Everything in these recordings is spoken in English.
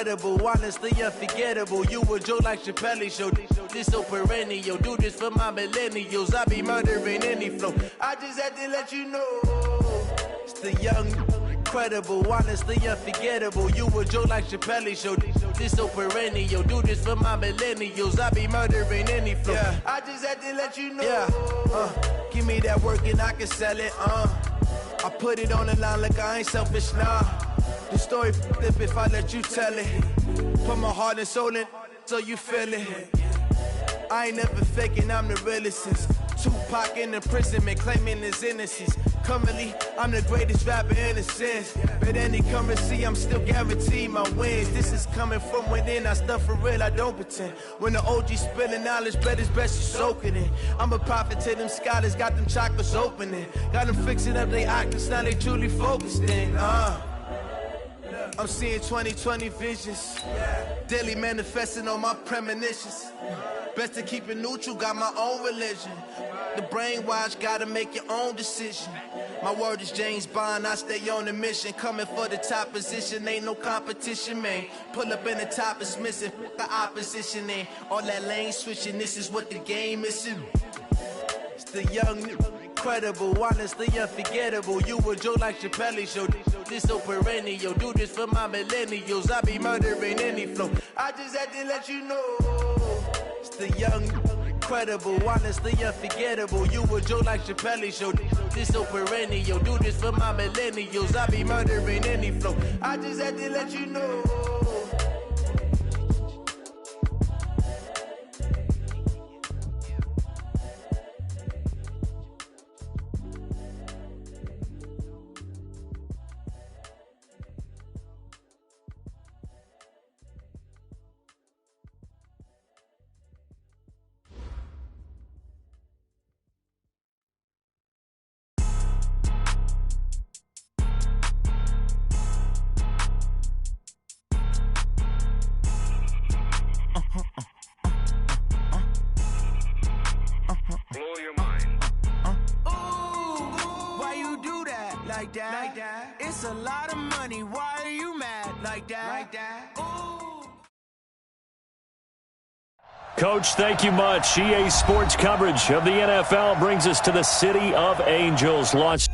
incredible, honestly unforgettable. You a joke like Chappelle show. This so perennial. Do this for my millennials. I be murdering any flow. I just had to let you know. It's the young, incredible, honestly unforgettable. You a joke like Chappelle show. This so perennial. Do this for my millennials. I be murdering any flow. Yeah. I just had to let you know. Yeah. Give me that work and I can sell it. I put it on the line like I ain't selfish, nah. The story flip if I let you tell it. Put my heart and soul in so you feel it. I ain't never faking, I'm the realest since Tupac in imprisonment, claiming his innocence. Currently, I'm the greatest rapper in a sense. But any currency, I'm still guaranteed my wins. This is coming from within, I stuff for real, I don't pretend. When the OG spilling knowledge, bet it's best you soak it in. I'm a prophet to them scholars, got them chakras opening. Got them fixing up they octaves, now they truly focused in. I'm seeing 2020 visions, daily manifesting on my premonitions. Best to keep it neutral, got my own religion. The brainwash, gotta make your own decision. My word is James Bond, I stay on the mission. Coming for the top position, ain't no competition, man. Pull up in the top, it's missing, the opposition ain't. All that lane switching, this is what the game is. It's the young, incredible, honestly unforgettable. You a joke like Chappelle show. This so perennial. Do this for my millennials. I be murdering any flow. I just had to let you know. It's the young, incredible, honestly unforgettable. You a joke like Chappelle show. This so perennial. Do this for my millennials. I be murdering any flow. I just had to let you know. Blow your mind. Why you do that? Like that? It's a lot of money. Why are you mad? Like that? Ooh. Coach, thank you much. EA Sports coverage of the NFL brings us to the City of Angels. Launched.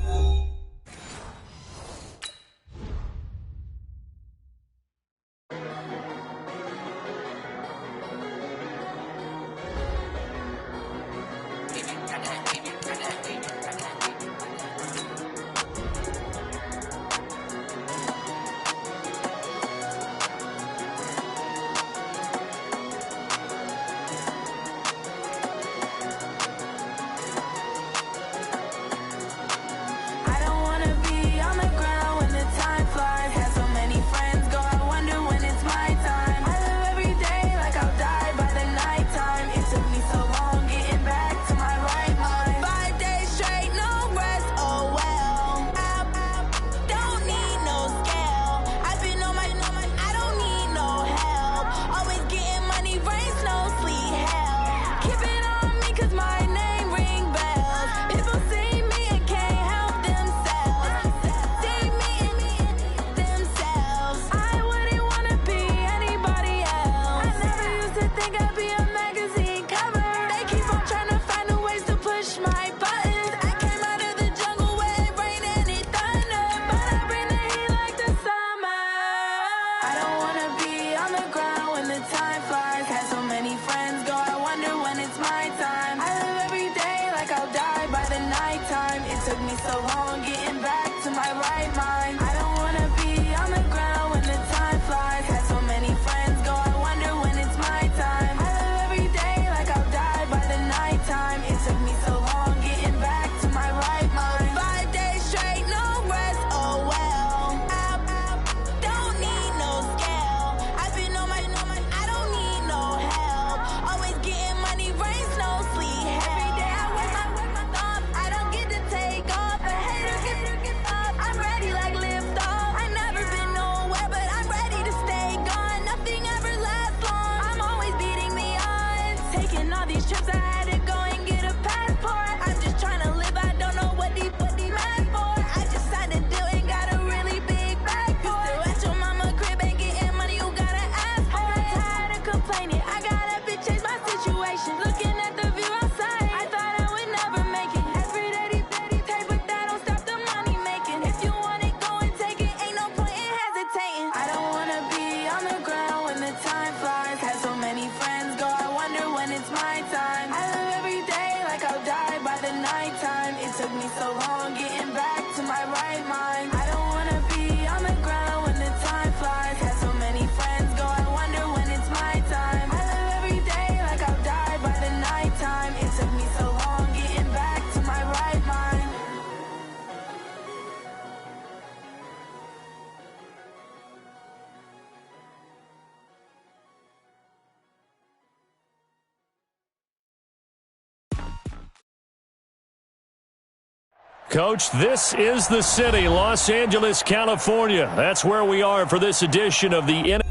Coach, this is the city, Los Angeles, California. That's where we are for this edition of the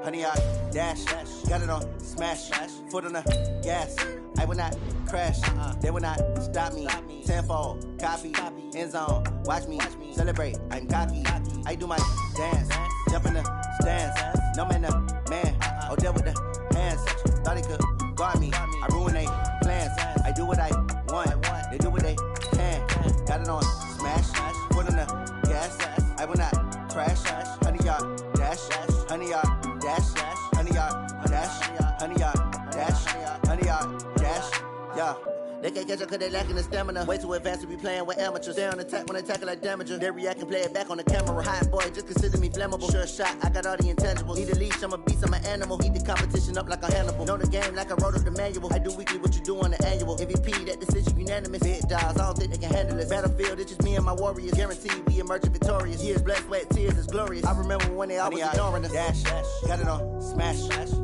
Honey, I dash, got it on smash, foot on the gas. I will not crash, they will not stop me. Tenfold, copy, end zone, watch me celebrate. I'm cocky, I do my dance, jump in the stands. No man, oh, deal with the hands. Thought he could guard me, I ruin they plans. I do what I want, they do what they can. Got it on smash, foot on the gas. I will not crash, honey, y'all dash, honey, y'all dash, honey, y'all dash, honey, y'all dash, honey, y'all dash, yeah. They can't catch up cause they lacking the stamina. Way too advanced to be playing with amateurs. Stay on attack when they tackle like damager. They react and play it back on the camera. Hot boy, just consider me flammable. Sure shot, I got all the intangibles. Need a leash, I'm a beast, I'm an animal. Heat the competition up like a Hannibal. Know the game like I wrote up the manual. I do weekly what you do on the annual. MVP, that decision unanimous. Big dogs, I don't think they can handle it. Battlefield, it's just me and my warriors. Guaranteed we emerging victorious. Years, blood, sweat, tears, it's glorious. I remember when they always ignoring us. Dash, got it on smash,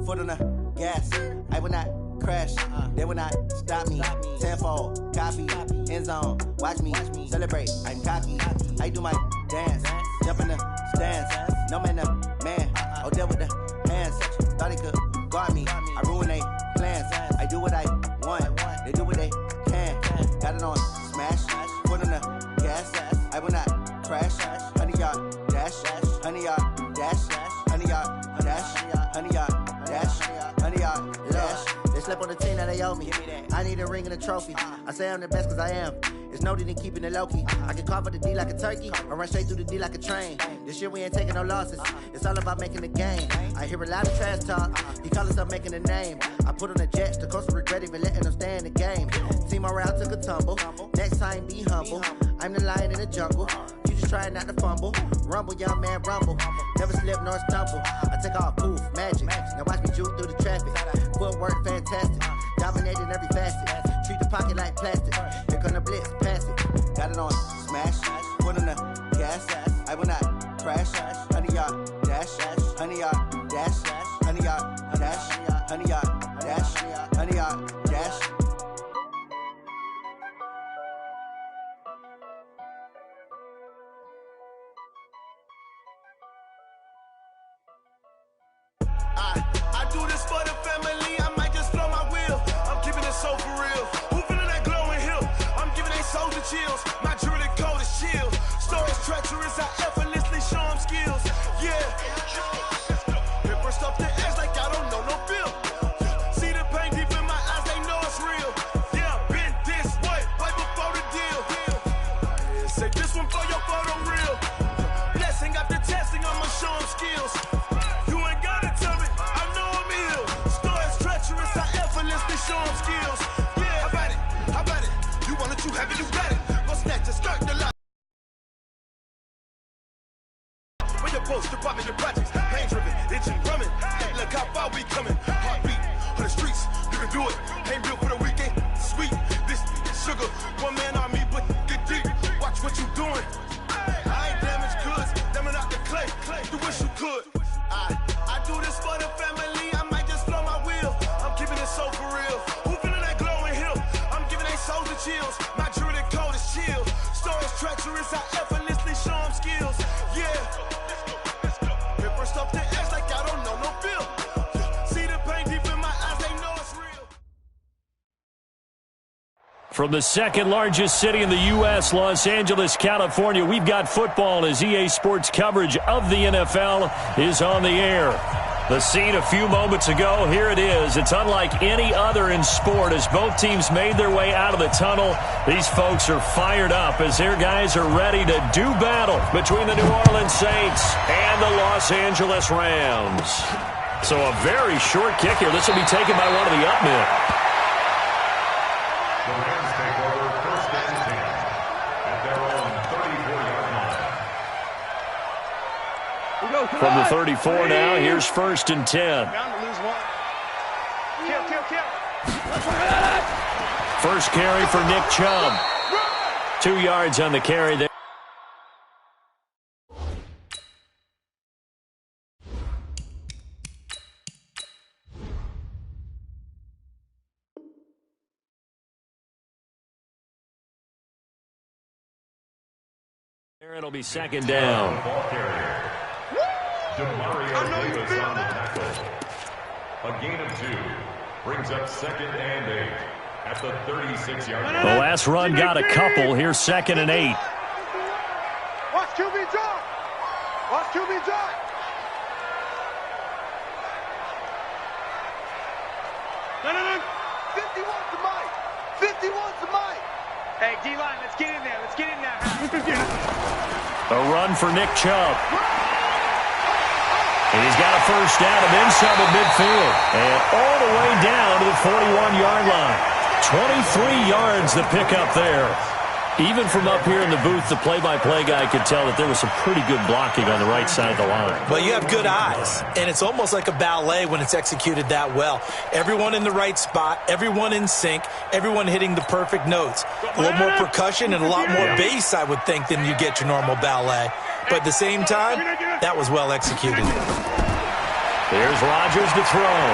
foot on the gas. I will not crash, they will not stop me. Tenfold, copy, end zone, watch me celebrate. I'm cocky, I do my dance, jump in the stands. No man, oh, deal with the hands. Thought he could guard me, I ruin they plans. I do what I want, they do what they can. Got it on smash, foot on the gas. I will not crash, honey, y'all dash, honey, y'all dash, honey, y'all dash, honey, y'all dash, honey, y'all dash. They slept on the team that they owe me. I need a ring and a trophy. I say I'm the best cause I am. It's no need in keeping it low-key. I can carve up the D like a turkey or run straight through the D like a train. This year we ain't taking no losses. It's all about making the game. I hear a lot of trash talk. He call us up making a name. I put on the jets. The coach will regret even letting them stay in the game. Team morale took a tumble. Next time be humble. I'm the lion in the jungle. You just trying not to fumble. Rumble, young man, rumble. Never slip nor stumble. I take off, poof, magic. Now watch me juke through the traffic. Footwork fantastic. Dominating every facet. Treat the pocket like plastic. Here come the blitz, pass it. Got it on smash, foot on the gas. I will not crash. Honey, y'all dash, honey, y'all dash, honey, y'all dash, honey, y'all dash, honey, y'all dash. I do this for the family, I might just blow my wheel. I'm keeping it so for real. Who feeling that glowing hill? I'm giving they soldier chills. My jewelry code is chill. Stories treacherous, I effortlessly show them skills. Yeah. Paper stuff the edge like I don't know no feel. See the pain deep in my eyes, they know it's real. Yeah, been this way, right before the deal. Say this one for your photo real. Blessing after testing, I'ma show them skills. You ain't gotta tell me, I know I'm ill. Stories treacherous, I effortlessly show them skills. Yeah, how about it? You want it, you have it, you got it. Go snatch a skirt, the lot. Where your post, department, your projects, pain driven, itching, drumming. Hey, look how far we coming. Heartbeat on the streets, you can do it. Ain't built for the weekend, sweet. This sugar, one man army, but get deep. Watch what you doing. I ain't damaged goods, damn out the clay. You wish you could. I do this for the family, I might just blow my wheel. I'm keeping it so for real. Who feeling that glowing hill? I'm giving they soldier chills. My jewelry code is chill. Stories treacherous, I effortlessly show them skills. Yeah. Paper stuff the edge like I don't know no feel. See the pain deep in my eyes, they know it's real. From the second largest city in the U.S., Los Angeles, California, we've got football as EA Sports coverage of the NFL is on the air. The scene a few moments ago, here it is. It's unlike any other in sport as both teams made their way out of the tunnel. These folks are fired up as their guys are ready to do battle between the New Orleans Saints and the Los Angeles Rams. So a very short kick here. This will be taken by one of the up men. The Rams take over first and 10 at their own 34-yard line. From the 34 now, here's first and 10. Kill. First carry for Nick Chubb. 2 yards on the carry there. It'll be second down. A gain of 2 brings up second and 8 at the 36-yard line. The last run got a couple. Here's second and 8. Watch QB drop. Watch QB drop. No. 51's the mic. 51's the mic. Hey, D-line, let's get in there. Let's get in there. A run for Nick Chubb. And he's got a first down and then some at midfield. And all the way down to the 41-yard line. 23 yards the pickup there. Even from up here in the booth, the play-by-play guy could tell that there was some pretty good blocking on the right side of the line. Well, you have good eyes, and it's almost like a ballet when it's executed that well. Everyone in the right spot, everyone in sync, everyone hitting the perfect notes. A little more percussion and a lot more bass, I would think, than you get your normal ballet. But at the same time, that was well executed. Here's Rodgers to throw.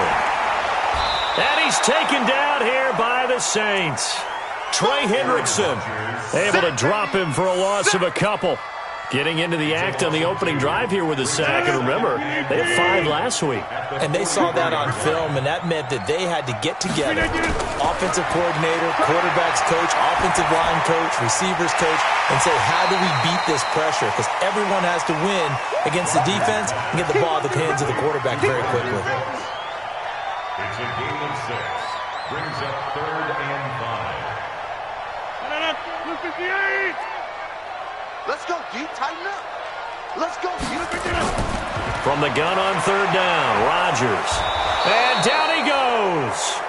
And he's taken down here by the Saints. Trey Hendrickson able to drop him for a loss of a couple. Getting into the act on the opening drive here with a sack. And remember, they had 5 last week. And they saw that on film, and that meant that they had to get together. Offensive coordinator, quarterback's coach, offensive line coach, receivers coach, and say, how do we beat this pressure? Because everyone has to win against the defense and get the ball in the hands of the quarterback very quickly. It's a gain of 6. Brings up third and 5. 58. Let's go, D. Tighten up. Let's go, D. From the gun on third down, Rodgers. And down he goes.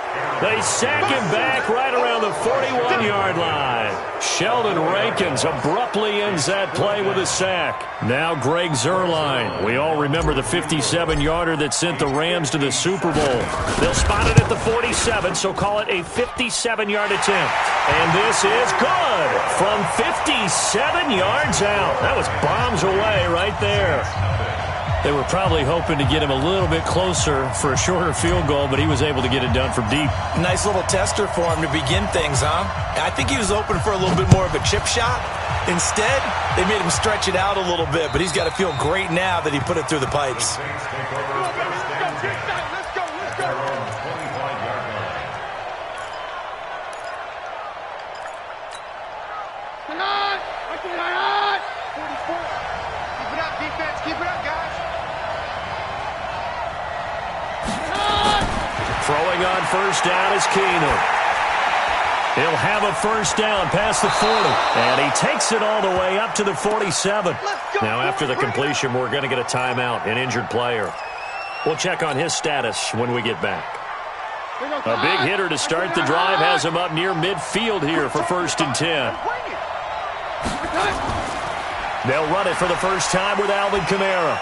They sack him back right around the 41-yard line. Sheldon Rankins abruptly ends that play with a sack. Now Greg Zuerlein. We all remember the 57-yarder that sent the Rams to the Super Bowl. They'll spot it at the 47, so call it a 57-yard attempt. And this is good from 57 yards out. That was bombs away right there. They were probably hoping to get him a little bit closer for a shorter field goal, but he was able to get it done from deep. Nice little tester for him to begin things, huh? I think he was open for a little bit more of a chip shot. Instead, they made him stretch it out a little bit, but he's got to feel great now that he put it through the pipes. Throwing on first down is Keenum. He'll have a first down past the 40. And he takes it all the way up to the 47. Now, after the completion, we're going to get a timeout, an injured player. We'll check on his status when we get back. A big hitter to start the drive has him up near midfield here for 1st and 10. They'll run it for the first time with Alvin Kamara.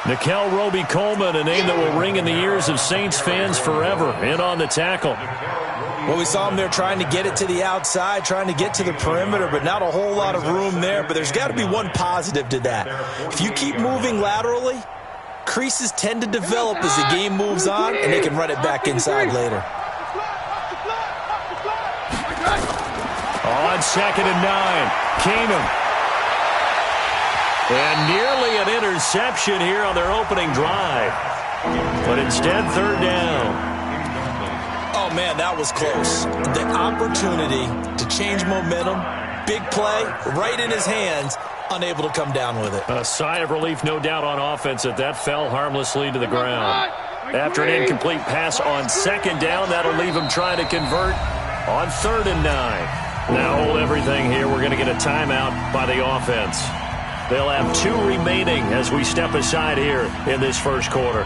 Nickel Roby-Coleman, a name that will ring in the ears of Saints fans forever, in on the tackle. Well, we saw him there trying to get it to the outside, trying to get to the perimeter, but not a whole lot of room there. But there's got to be one positive to that. If you keep moving laterally, creases tend to develop as the game moves on, and they can run it back inside later. On 2nd and 9, Keenum. And nearly an interception here on their opening drive. But instead, 3rd down. Oh, man, that was close. The opportunity to change momentum, big play, right in his hands, unable to come down with it. A sigh of relief, no doubt, on offense that fell harmlessly to the ground. After an incomplete pass on 2nd down, that'll leave him trying to convert on 3rd and 9. Now hold everything here. We're going to get a timeout by the offense. They'll have 2 remaining as we step aside here in this first quarter.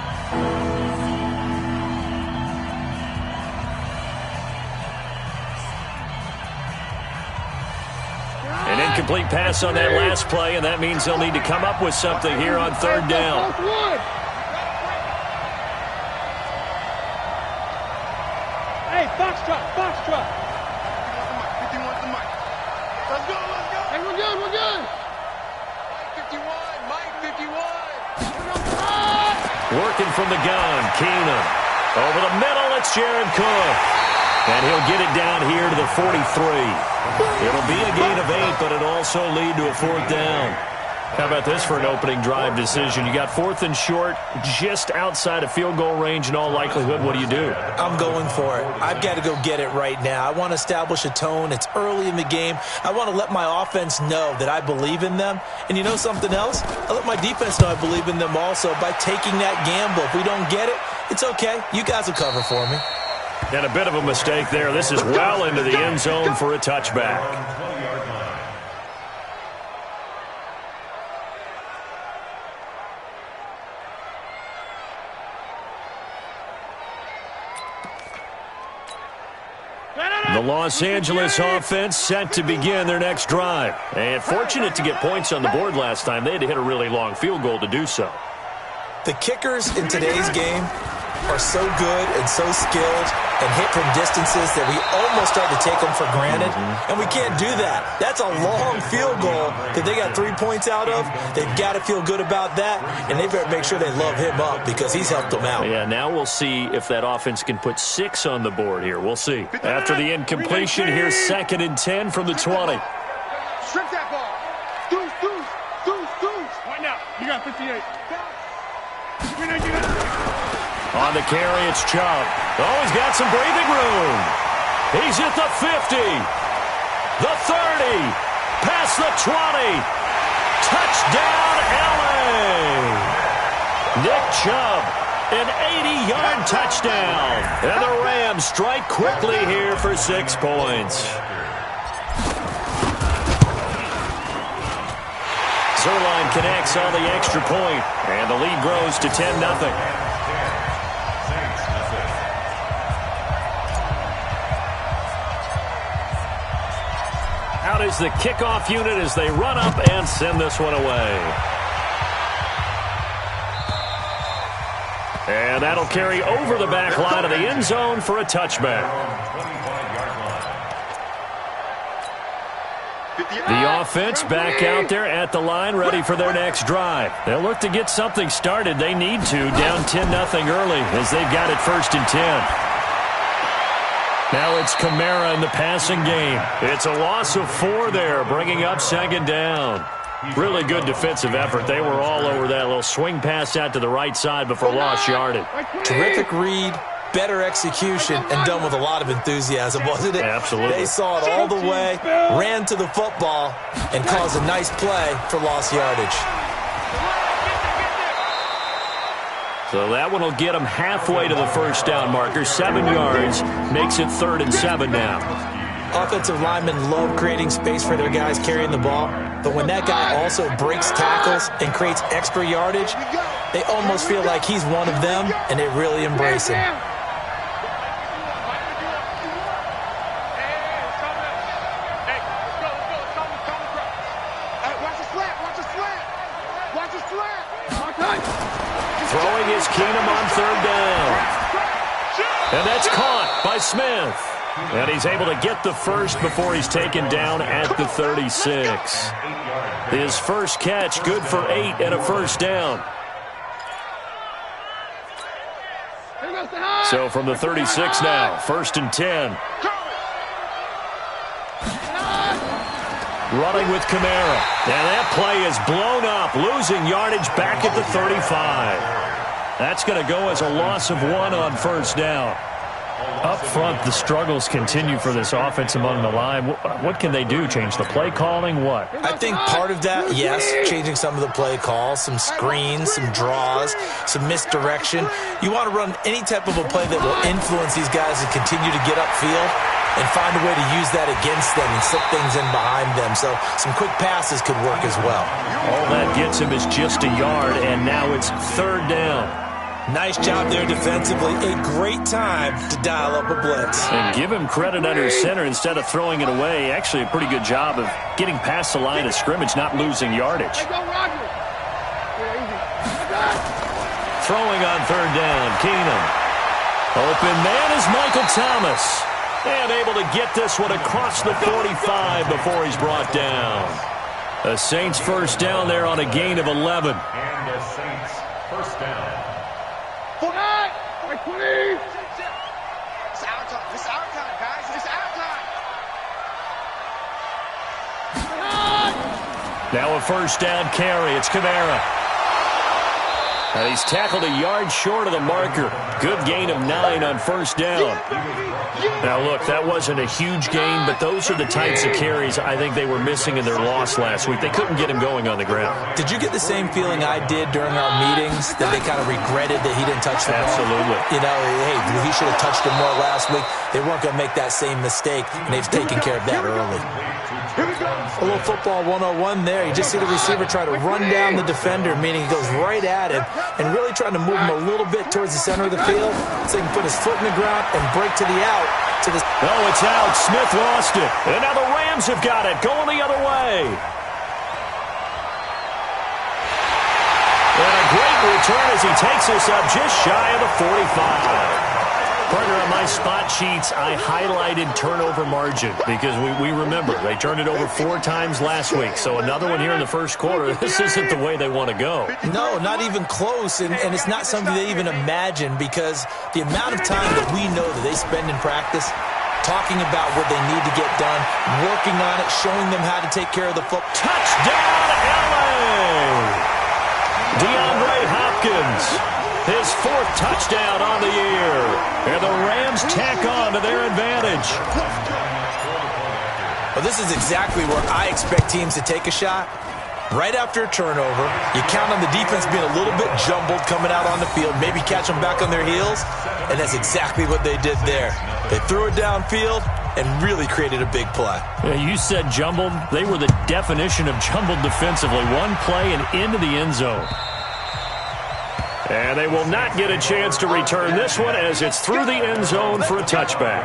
An incomplete pass on that last play, and that means they'll need to come up with something here on 3rd down. Hey, box truck, box truck. 51's Let's go. Hey, we're good. Mike 51. Working from the gun, Keenum. Over the middle, it's Jared Cook. And he'll get it down here to the 43. It'll be a gain of 8, but it'll also lead to a 4th down. How about this for an opening drive decision? You got 4th and short, just outside of field goal range in all likelihood. What do you do? I'm going for it. I've got to go get it right now. I want to establish a tone. It's early in the game. I want to let my offense know that I believe in them. And you know something else? I let my defense know I believe in them also by taking that gamble. If we don't get it, it's okay. You guys will cover for me. And a bit of a mistake there. This is well into the end zone for a touchback. The Los Angeles offense set to begin their next drive. And fortunate to get points on the board last time. They had to hit a really long field goal to do so. The kickers in today's game are so good and so skilled and hit from distances that we almost start to take them for granted. And we can't do that. That's a long field goal that they got 3 points out of. They've got to feel good about that, and they better make sure they love him up because he's helped them out. Yeah, now we'll see if that offense can put 6 on the board here. We'll see. After the incompletion, here's 2nd and 10 from the 20. Strip that ball. Deuce. Right now. You got 58. On the carry, it's Chubb. Oh, he's got some breathing room. He's at the 50, the 30, past the 20. Touchdown, L.A. Nick Chubb, an 80-yard touchdown. And the Rams strike quickly here for 6 points. Zerline connects on the extra point, and the lead grows to 10-0. Out is the kickoff unit as they run up and send this one away. And that'll carry over the back line of the end zone for a touchback. The offense back out there at the line, ready for their next drive. They'll look to get something started. They need to, down 10-0 early as they've got it 1st and 10. Now it's Kamara in the passing game. It's a loss of 4 there, bringing up 2nd down. Really good defensive effort. They were all over that little swing pass out to the right side before lost yardage. Terrific read, better execution, and done with a lot of enthusiasm, wasn't it? Absolutely. They saw it all the way, ran to the football, and caused a nice play for lost yardage. So that one will get them halfway to the 1st down marker. 7 yards makes it 3rd and 7 now. Offensive linemen love creating space for their guys carrying the ball, but when that guy also breaks tackles and creates extra yardage, they almost feel like he's one of them, and they really embrace him. Throwing is Keenum on 3rd down. And that's caught by Smith. And he's able to get the first before he's taken down at the 36. His first catch, good for 8 and a 1st down. So from the 36 now, 1st and 10. Running with Kamara. And that play is blown up, losing yardage back at the 35. That's going to go as a loss of 1 on 1st down. Up front, the struggles continue for this offense among the line. What can they do? Change the play calling? What? I think part of that, yes, changing some of the play calls, some screens, some draws, some misdirection. You want to run any type of a play that will influence these guys to continue to get upfield and find a way to use that against them and slip things in behind them. So some quick passes could work as well. All that gets him is just a yard, and now it's 3rd down. Nice job there defensively. A great time to dial up a blitz. And give him credit under center instead of throwing it away. Actually, a pretty good job of getting past the line of scrimmage, not losing yardage. Throwing on 3rd down, Keenum. Open man is Michael Thomas. And able to get this one across the 45 before he's brought down. The Saints first down there on a gain of 11. And the Saints first down. For that, please. It's our time. It's our time, guys. It's our time. Now a first down carry. It's Kamara. And he's tackled a yard short of the marker. Good gain of 9 on first down. Now, look, that wasn't a huge gain, but those are the types of carries I think they were missing in their loss last week. They couldn't get him going on the ground. Did you get the same feeling I did during our meetings, that they kind of regretted that he didn't touch the ball? Absolutely. You know, hey, he should have touched him more last week. They weren't going to make that same mistake, and they've taken care of that early. A little football 101 there. You just see the receiver try to run down the defender, meaning he goes right at him, and really trying to move him a little bit towards the center of the field so he can put his foot in the ground and break to the out. Oh, it's out. Smith lost it. And now the Rams have got it. Going the other way. And a great return as he takes this up just shy of the 45. Partner, on my spot sheets, I highlighted turnover margin because we remember they turned it over 4 times last week. So another one here in the first quarter. This isn't the way they want to go. No, not even close. And it's not something they even imagine, because the amount of time that we know that they spend in practice talking about what they need to get done, working on it, showing them how to take care of the football. Touchdown, LA! DeAndre Hopkins. His 4th touchdown on the year. And the Rams tack on to their advantage. Well, this is exactly where I expect teams to take a shot. Right after a turnover, you count on the defense being a little bit jumbled coming out on the field, maybe catch them back on their heels, and that's exactly what they did there. They threw it downfield and really created a big play. Yeah, you said jumbled. They were the definition of jumbled defensively. One play and into the end zone. And they will not get a chance to return this one as it's through the end zone for a touchback.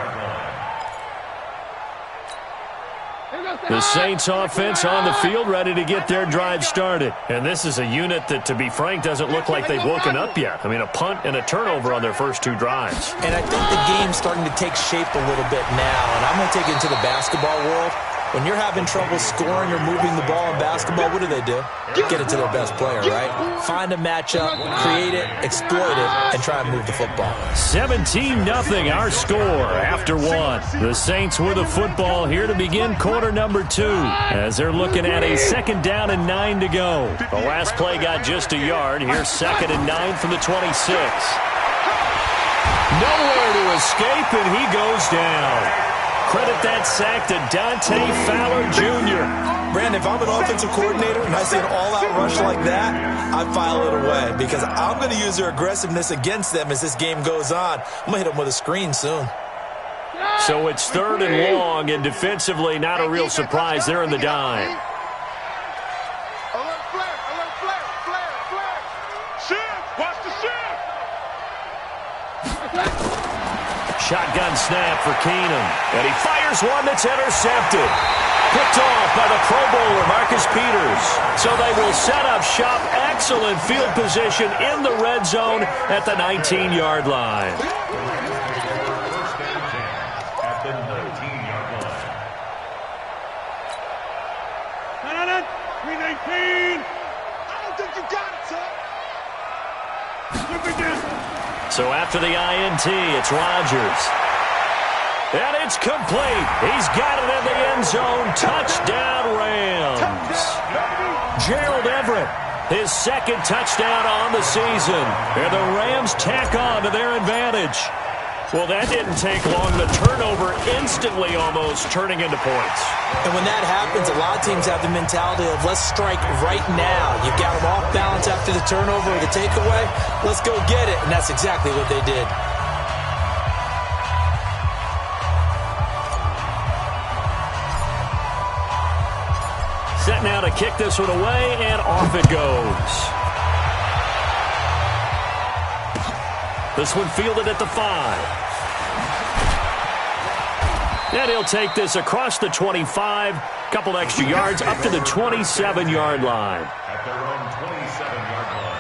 The Saints offense on the field ready to get their drive started. And this is a unit that, to be frank, doesn't look like they've woken up yet. I mean, a punt and a turnover on their first 2 drives. And I think the game's starting to take shape a little bit now. And I'm going to take it into the basketball world. When you're having trouble scoring or moving the ball in basketball, what do? Get it to their best player, right? Find a matchup, create it, exploit it, and try and move the football. 17-0 our score after 1. The Saints with the football here to begin quarter number 2 as they're looking at a 2nd down and 9 to go. The last play got just a yard. Here's 2nd and 9 from the 26. Nowhere to escape, and he goes down. Credit that sack to Dante Fowler Jr. Brandon, if I'm an offensive coordinator and I see an all-out rush like that, I file it away because I'm going to use their aggressiveness against them as this game goes on. I'm going to hit them with a screen soon. So it's 3rd and long, and defensively not a real surprise. They're in the dime. Alert flare. Shift, watch the shift. Shotgun snap for Keenum. And he fires one that's intercepted. Picked off by the Pro Bowler, Marcus Peters. So they will set up shop. Excellent field position in the red zone at the 19-yard line. First and 10 at the 19-yard line. 319. I don't think you got it, sir. So after the INT, it's Rodgers. And it's complete. He's got it in the end zone. Touchdown, Rams. Gerald Everett, his 2nd touchdown on the season. And the Rams tack on to their advantage. Well, that didn't take long. The turnover instantly almost turning into points. And when that happens, a lot of teams have the mentality of let's strike right now. You've got them off balance after the turnover or the takeaway. Let's go get it. And that's exactly what they did. Set now to kick this one away, and off it goes. This one fielded at the 5. And he'll take this across the 25, couple extra yards, up to the 27-yard line. At their own 27-yard line.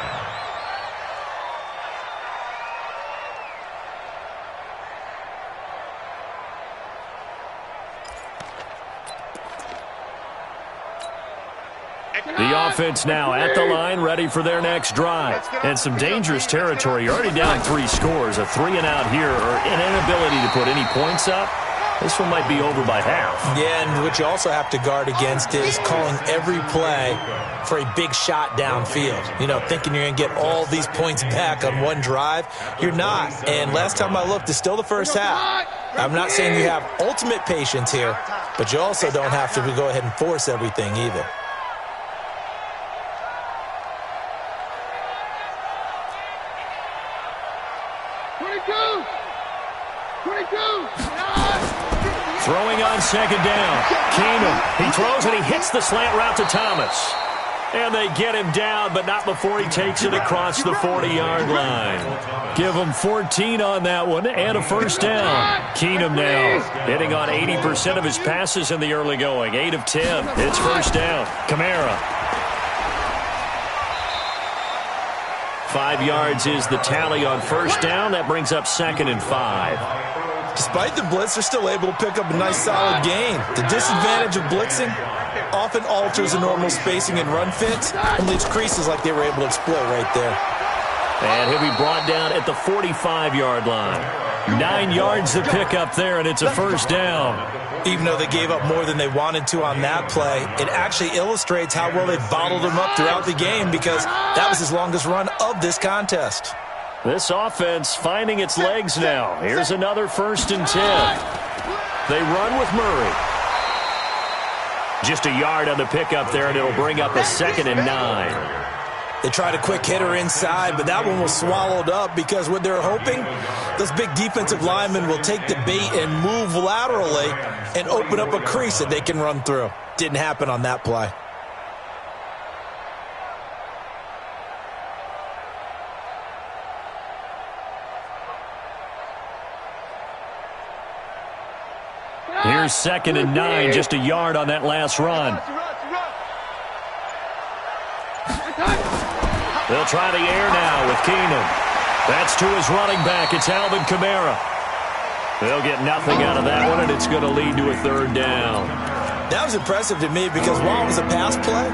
offense now at the line, ready for their next drive. And some dangerous territory. You're already down 3 scores. A 3-and-out here, or an inability to put any points up. This one might be over by half. Yeah, and what you also have to guard against is calling every play for a big shot downfield. You know, thinking you're going to get all these points back on one drive. You're not. And last time I looked, it's still the first half. I'm not saying you have ultimate patience here, but you also don't have to go ahead and force everything either. Throwing on second down. Keenum. He throws and he hits the slant route to Thomas. And they get him down, but not before he takes it across the 40-yard line. Give him 14 on that one and a first down. Keenum now hitting on 80% of his passes in the early going. 8 of 10. It's first down. Kamara. 5 yards is the tally on first down. That brings up 2nd and 5. Despite the blitz, they're still able to pick up a nice solid gain. The disadvantage of blitzing often alters the normal spacing and run fits and leaves creases like they were able to exploit right there. And he'll be brought down at the 45-yard line. 9 yards to pick up there, and it's a first down. Even though they gave up more than they wanted to on that play, it actually illustrates how well they bottled them up throughout the game, because that was his longest run of this contest. This offense finding its legs now. Here's another 1st and 10. They run with Murray. Just a yard on the pickup there, and it'll bring up a 2nd and 9. They tried a quick hitter inside, but that one was swallowed up because what they're hoping, those big defensive linemen will take the bait and move laterally and open up a crease that they can run through. Didn't happen on that play. Here's 2nd and 9, just a yard on that last run. They'll try the air now with Keenum. That's to his running back. It's Alvin Kamara. They'll get nothing out of that one, and it's going to lead to a 3rd down. That was impressive to me because while it was a pass play,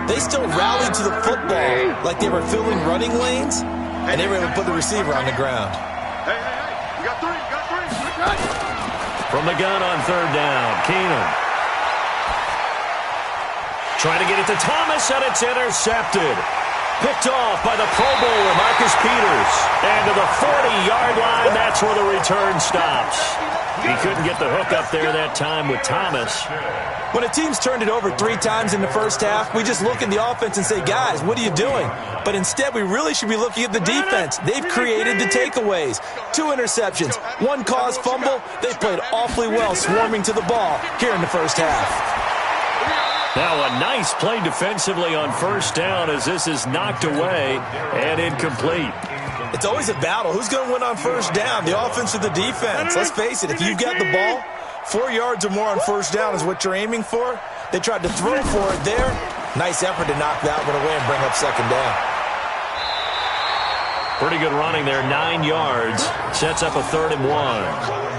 they still rallied to the football like they were filling running lanes, and they were able to put the receiver on the ground. Hey, you got 3, From the gun on 3rd down, Keenum. Trying to get it to Thomas, and it's intercepted. Picked off by the Pro Bowler, Marcus Peters. And to the 40-yard line, that's where the return stops. He couldn't get the hook up there that time with Thomas. When a team's turned it over 3 times in the first half, we just look at the offense and say, guys, what are you doing? But instead, we really should be looking at the defense. They've created the takeaways. 2 interceptions, 1 caused fumble. They played awfully well swarming to the ball here in the first half. Now a nice play defensively on first down as this is knocked away and incomplete. It's always a battle. Who's going to win on first down, the offense or the defense? Let's face it, if you've got the ball, 4 yards or more on first down is what you're aiming for. They tried to throw for it there. Nice effort to knock that one away and bring up 2nd down. Pretty good running there, 9 yards. Sets up a 3rd and 1.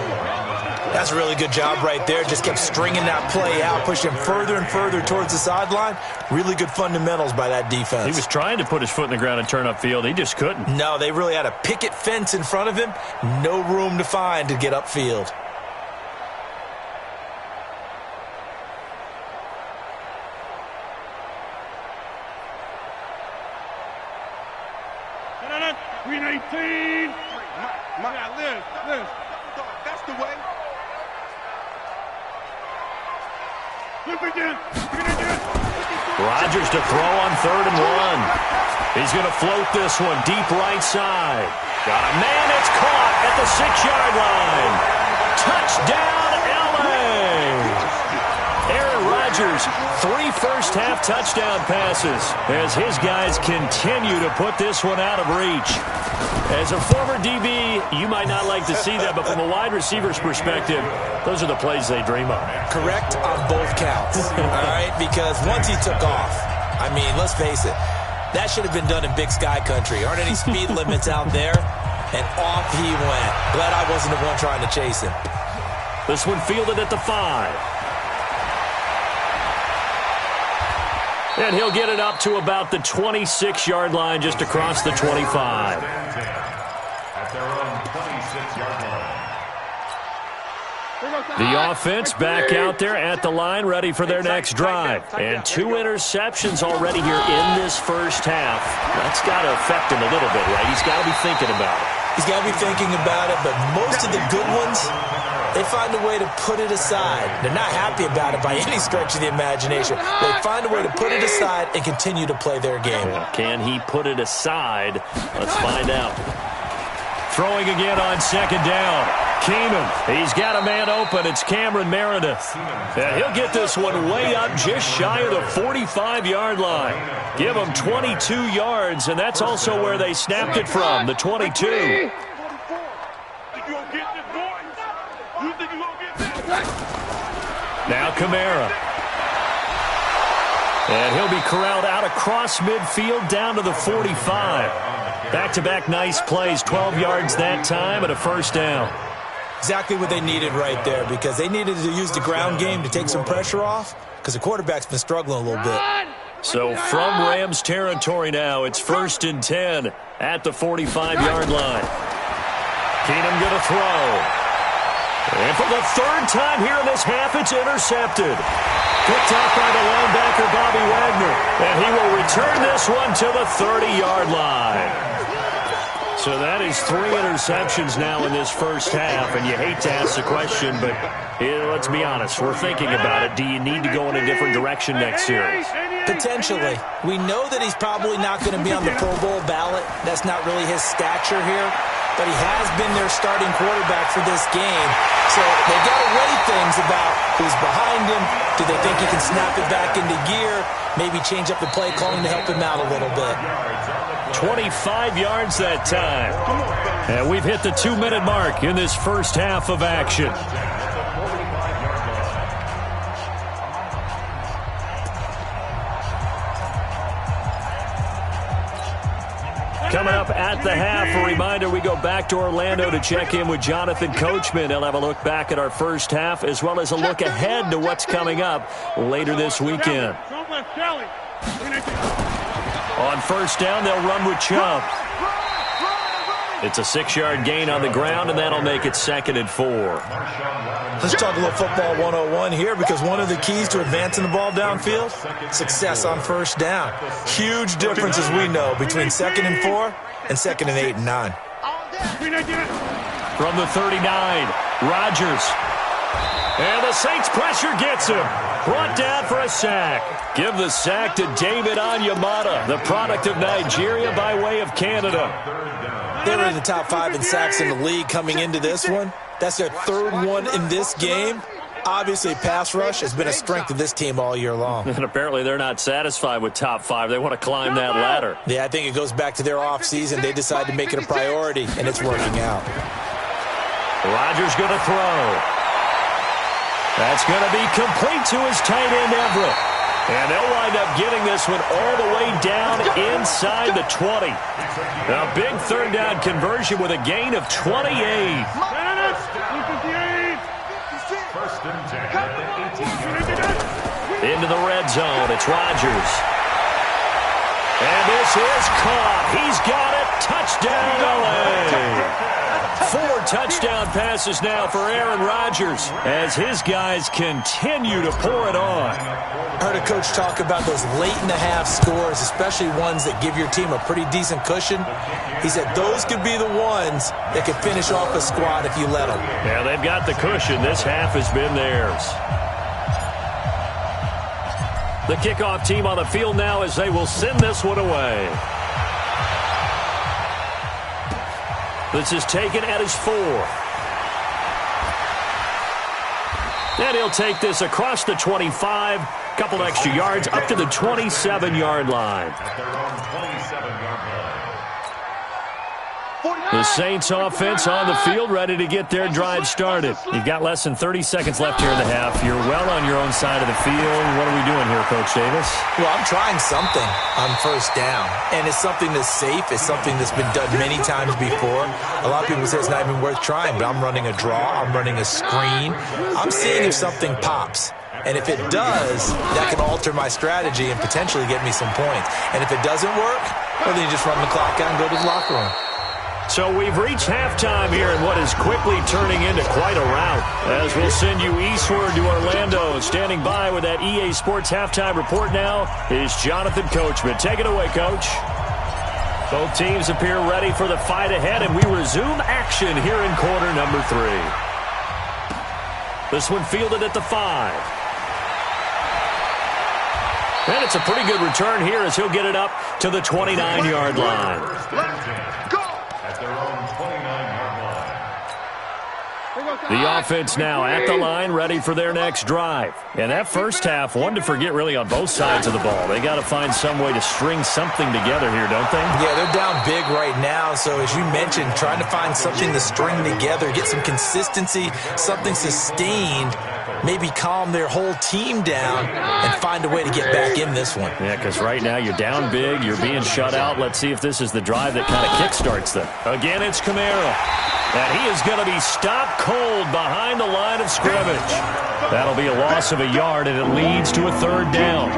That's a really good job right there. Just kept stringing that play out, pushing him further and further towards the sideline. Really good fundamentals by that defense. He was trying to put his foot in the ground and turn upfield. He just couldn't. No, they really had a picket fence in front of him. No room to find to get upfield. Green 18. Liz. That's the way. Rodgers to throw on 3rd and 1. He's going to float this one deep right side. Got a man, it's caught at the 6-yard line. Touchdown, LA! Aaron Rodgers, 3 first-half touchdown passes as his guys continue to put this one out of reach. As a former DB, you might not like to see that, but from a wide receiver's perspective, those are the plays they dream of. Correct on both counts, all right? Because once he took off, I mean, let's face it, that should have been done in Big Sky Country. Aren't any speed limits out there? And off he went. Glad I wasn't the one trying to chase him. This one fielded at the 5. And he'll get it up to about the 26-yard line, just across the 25. At their own 26-yard line. The offense back out there at the line, ready for their next drive. And 2 interceptions already here in this first half. That's got to affect him a little bit, right? He's got to be thinking about it. He's got to be thinking about it, but most of the good ones, they find a way to put it aside. They're not happy about it by any stretch of the imagination. They find a way to put it aside and continue to play their game. Can he put it aside? Let's find out. Throwing again on second down. Keenum, he's got a man open. It's Cameron Meredith. And he'll get this one way up just shy of the 45-yard line. Give him 22 yards, and that's also where they snapped it from, the 22. Now Kamara. And he'll be corralled out across midfield down to the 45. Back-to-back nice plays, 12 yards that time and a first down. Exactly what they needed right there, because they needed to use the ground game to take some pressure off, because the quarterback's been struggling a little bit. So from Rams territory now, it's 1st and 10 at the 45-yard line. Keenum going to throw. And for the 3rd time here in this half, it's intercepted. Picked up by the linebacker, Bobby Wagner. And he will return this one to the 30-yard line. So that is 3 interceptions now in this first half, and you hate to ask the question, but let's be honest, we're thinking about it. Do you need to go in a different direction next series? Potentially. We know that he's probably not going to be on the Pro Bowl ballot. That's not really his stature here, but he has been their starting quarterback for this game. So they've got to weigh things about who's behind him. Do they think he can snap it back into gear? Maybe change up the play calling to help him out a little bit. 25 yards that time. And we've hit the 2-minute mark in this first half of action. Coming up at the half, a reminder, we go back to Orlando to check in with Jonathan Coachman. He'll have a look back at our first half as well as a look ahead to what's coming up later this weekend. On first down, they'll run with Chubb. It's a 6-yard gain on the ground, and that'll make it 2nd and 4. Let's talk a little football 101 here, because one of the keys to advancing the ball downfield, success on first down. Huge difference, as we know, between 2nd and 4 and 2nd and 8 and 9. From the 39, Rodgers. And the Saints pressure gets him. Brought down for a sack. Give the sack to David Onyemata, the product of Nigeria by way of Canada. They were in the top 5 in sacks in the league coming into this one. That's their 3rd one in this game. Obviously, pass rush has been a strength of this team all year long. And apparently they're not satisfied with top 5. They want to climb that ladder. Yeah, I think it goes back to their offseason. They decided to make it a priority, and it's working out. Rodgers going to throw. That's going to be complete to his tight end, Everett. And they'll wind up getting this one all the way down inside the 20. A big 3rd down conversion with a gain of 28. Into the red zone, it's Rodgers. And this is caught. He's got it. Touchdown, LA. 4 touchdown passes now for Aaron Rodgers as his guys continue to pour it on. I heard a coach talk about those late-in-the-half scores, especially ones that give your team a pretty decent cushion. He said those could be the ones that could finish off a squad if you let them. Yeah, they've got the cushion. This half has been theirs. The kickoff team on the field now as they will send this one away. This is taken at his 4. And he'll take this across the 25. Couple extra yards up to the 27-yard line. At their own 27-yard line. The Saints offense on the field, ready to get their drive started. You've got less than 30 seconds left here in the half. You're well on your own side of the field. What are we doing here, Coach Davis? Well, I'm trying something on first down, and it's something that's safe. It's something that's been done many times before. A lot of people say it's not even worth trying, but I'm running a draw. I'm running a screen. I'm seeing if something pops. And if it does, that can alter my strategy and potentially get me some points. And if it doesn't work, well, then you just run the clock out and go to the locker room. So we've reached halftime here in what is quickly turning into quite a rout, as we'll send you eastward to Orlando. Standing by with that EA Sports halftime report now is Jonathan Coachman. Take it away, Coach. Both teams appear ready for the fight ahead, and we resume action here in quarter number 3. This one fielded at the 5. And it's a pretty good return here as he'll get it up to the 29-yard line. At their own 29-yard line. The offense now at the line, ready for their next drive. And that first half, one to forget really on both sides of the ball. They got to find some way to string something together here, don't they? Yeah, they're down big right now. So as you mentioned, trying to find something to string together, get some consistency, something sustained, maybe calm their whole team down and find a way to get back in this one. Yeah, because right now you're down big, you're being shut out. Let's see if this is the drive that kind of kickstarts them. Again, it's Kamara. And he is going to be stopped cold behind the line of scrimmage. That'll be a loss of a yard, and it leads to a third down.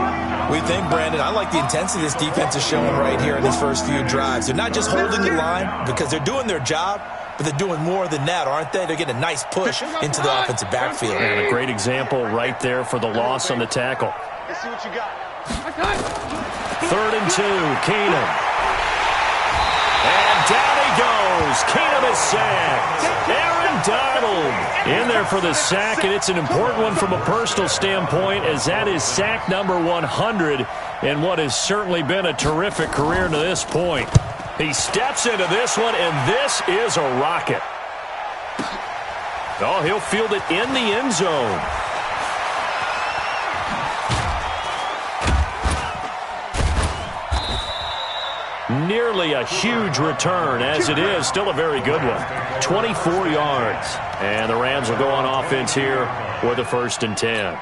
We think, Brandon, I like the intensity this defense is showing right here in these first few drives. They're not just holding the line because they're doing their job, but they're doing more than that, aren't they? They're getting a nice push into the offensive backfield. And a great example right there for the loss on the tackle. Let's see what you got. 3rd and 2, Keenum. And down he goes. Keenum is sacked. Aaron Donald in there for the sack, and it's an important one from a personal standpoint, as that is sack number 100 in what has certainly been a terrific career to this point. He steps into this one, and this is a rocket. Oh, he'll field it in the end zone. Nearly a huge return, as it is. Still a very good one. 24 yards. And the Rams will go on offense here with a 1st and 10.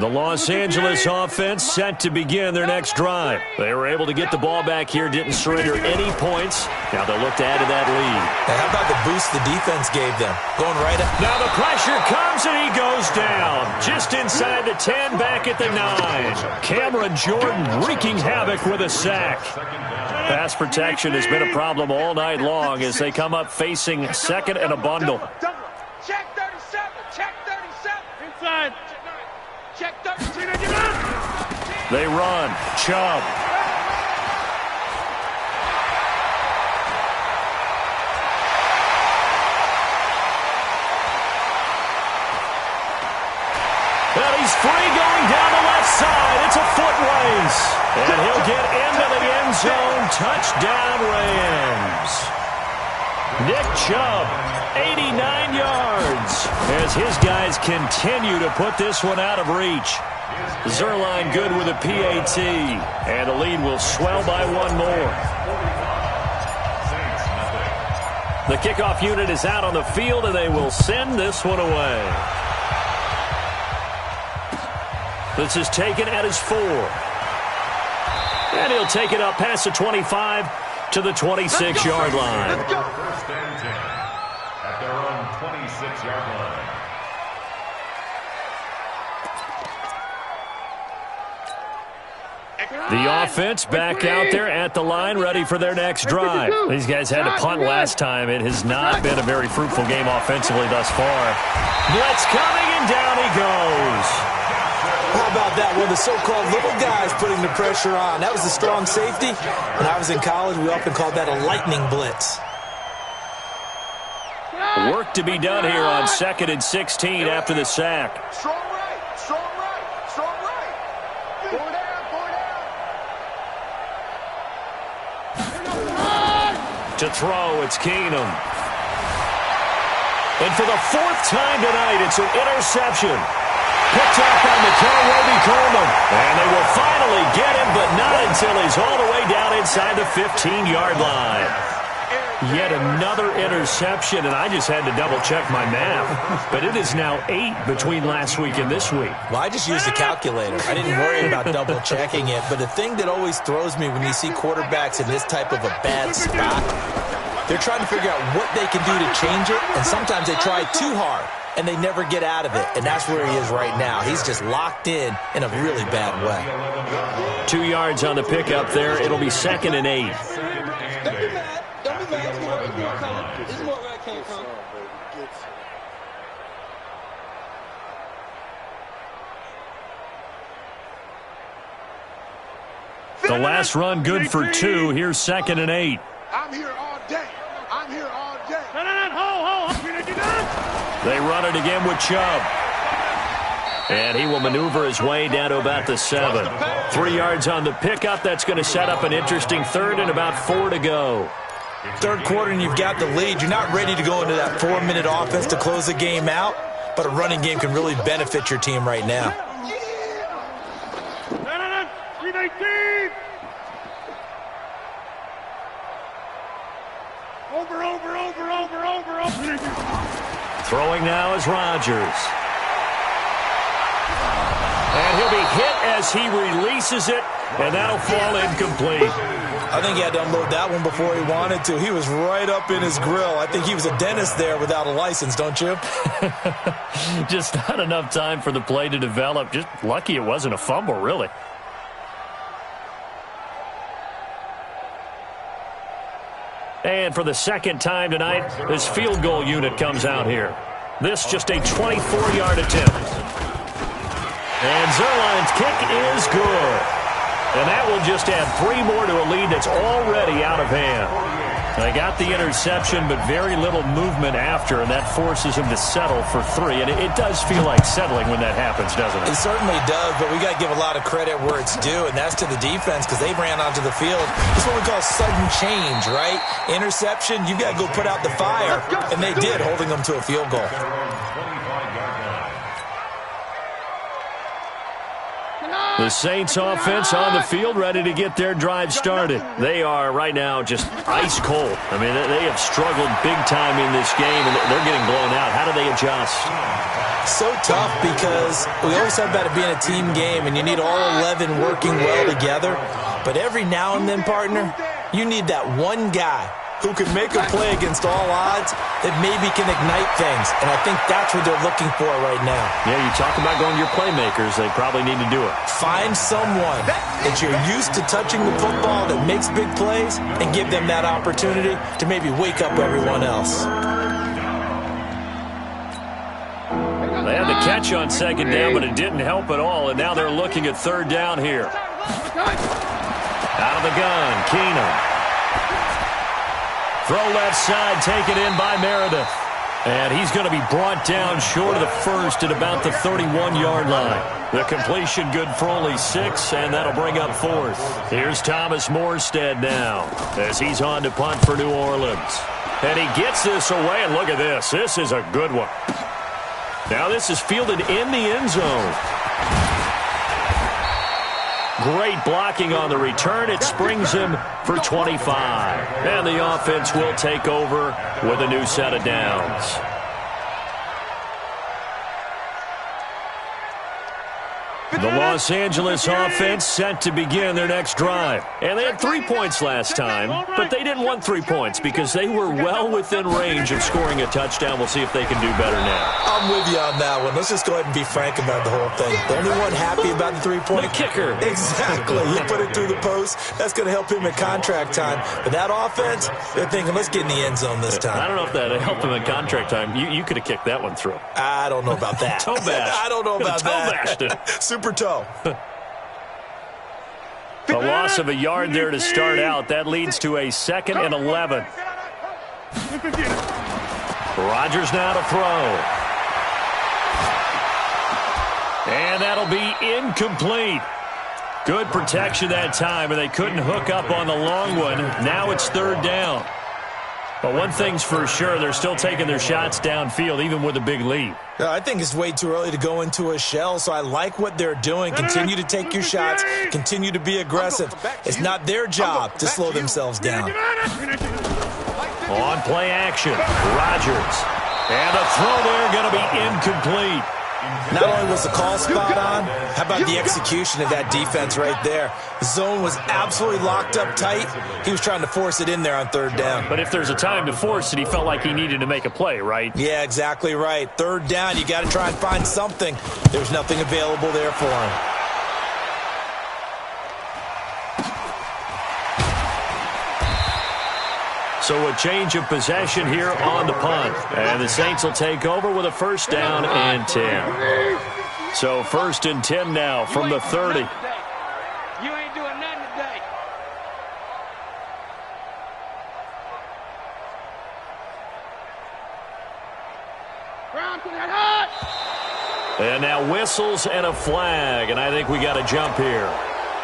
The Los Angeles offense set to begin their next drive. They were able to get the ball back here, didn't surrender any points. Now they'll look to add to that lead. And how about the boost the defense gave them? Going right up. Now the pressure comes and he goes down. Just inside the 10, back at the 9. Cameron Jordan wreaking havoc with a sack. Pass protection has been a problem all night long as they come up facing 2nd and a bundle. Check 37. Check 37. Inside. Check 13. They run. Chubb. And he's free going down the left side. It's a foot race. And he'll get into the end zone. Touchdown, Rams. Nick Chubb, 89 yards, as his guys continue to put this one out of reach. Zerline good with a PAT, and the lead will swell by one more. The kickoff unit is out on the field, and they will send this one away. This is taken at his 4. And he'll take it up past the 25 to the 26-yard line. First and 10 at their own 26-yard line. The offense back out there at the line, ready for their next drive. These guys had to punt last time. It has not been a very fruitful game offensively thus far. Blitz coming, and down he goes. How about that? One of the so-called little guys putting the pressure on. That was a strong safety. When I was in college, we often called that a lightning blitz. Work to be done here on 2nd and 16 after the sack. Strong right. Strong right. Strong right. 4 down. 4 down. To throw, it's Keenum. And for the 4th time tonight, it's an interception. Picked up on the carry, Roby Coleman. And they will finally get him, but not until he's all the way down inside the 15-yard line. Yet another interception, and I just had to double-check my math. But it is now 8 between last week and this week. Well, I just used a calculator. I didn't worry about double-checking it. But the thing that always throws me when you see quarterbacks in this type of a bad spot, they're trying to figure out what they can do to change it, and sometimes they try too hard, and they never get out of it. And that's where he is right now. He's just locked in a really bad way. 2 yards on the pickup there. It'll be 2nd and 8. This is more where I came from. The last run good for 2. Here's 2nd and 8. I'm here all day. I'm here all day. They run it again with Chubb. And he will maneuver his way down to about the 7. 3 yards on the pickup. That's going to set up an interesting 3rd and about 4 to go. Third quarter and you've got the lead. You're not ready to go into that 4-minute offense to close the game out, but a running game can really benefit your team right now. Throwing now is Rodgers. And he'll be hit as he releases it, and that'll fall incomplete. I think he had to unload that one before he wanted to. He was right up in his grill. I think he was a dentist there without a license, don't you? Just not enough time for the play to develop. Just lucky it wasn't a fumble, really. And for the second time tonight, this field goal unit comes out here. This just a 24-yard attempt. And Zerline's kick is good. And that will just add 3 more to a lead that's already out of hand. They got the interception, but very little movement after, and that forces him to settle for 3. And it does feel like settling when that happens, doesn't it? It certainly does, but we got to give a lot of credit where it's due, and that's to the defense because they ran onto the field. It's what we call sudden change, right? Interception, you got to go put out the fire, and they did, holding them to a field goal. The Saints offense on the field, ready to get their drive started. They are right now just ice cold. I mean, they have struggled big time in this game, and they're getting blown out. How do they adjust? So tough because we always talk about it being a team game, and you need all 11 working well together. But every now and then, partner, you need that one guy who can make a play against all odds that maybe can ignite things. And I think that's what they're looking for right now. Yeah, you talk about going to your playmakers. They probably need to do it. Find someone that you're used to touching the football that makes big plays and give them that opportunity to maybe wake up everyone else. They had the catch on 2nd down, but it didn't help at all. And now they're looking at 3rd down here. Out of the gun, Keenum. Throw left side, taken in by Meredith. And he's going to be brought down short of the 1st at about the 31-yard line. The completion good for only 6, and that'll bring up 4th. Here's Thomas Morstead now as he's on to punt for New Orleans. And he gets this away, and look at this. This is a good one. Now this is fielded in the end zone. Great blocking on the return. It springs him for 25. And the offense will take over with a new set of downs. The Los Angeles offense set to begin their next drive. And they had 3 points last time, but they didn't want 3 points because they were well within range of scoring a touchdown. We'll see if they can do better now. I'm with you on that one. Let's just go ahead and be frank about the whole thing. The only one happy about the 3-point? The kicker. Exactly. He put it through the post. That's going to help him at contract time. But that offense, they're thinking, let's get in the end zone this time. I don't know if that helped him at contract time. You could have kicked that one through. I don't know about that. Toe bash. I don't know about that. Toe bashed it. Super toe. A loss of a yard there to start out. That leads to a 2nd and 11. Rodgers now to throw. And that'll be incomplete. Good protection that time, and they couldn't hook up on the long one. Now it's 3rd down. But one thing's for sure, they're still taking their shots downfield, even with a big lead. I think it's way too early to go into a shell, so I like what they're doing. Continue to take your shots. Continue to be aggressive. It's not their job to slow themselves down. On play action, Rodgers. And the throw there going to be incomplete. Not only was the call spot on, how about the execution of that defense right there? The zone was absolutely locked up tight. He was trying to force it in there on third down. But if there's a time to force it, he felt like he needed to make a play, right? Yeah, exactly right. Third down, you got to try and find something. There's nothing available there for him. So a change of possession here on the punt. And the Saints will take over with a first down and 10. So first and 10 now from the 30. You ain't doing nothing today. Ground to that hut. And now whistles and a flag. And I think we got a jump here.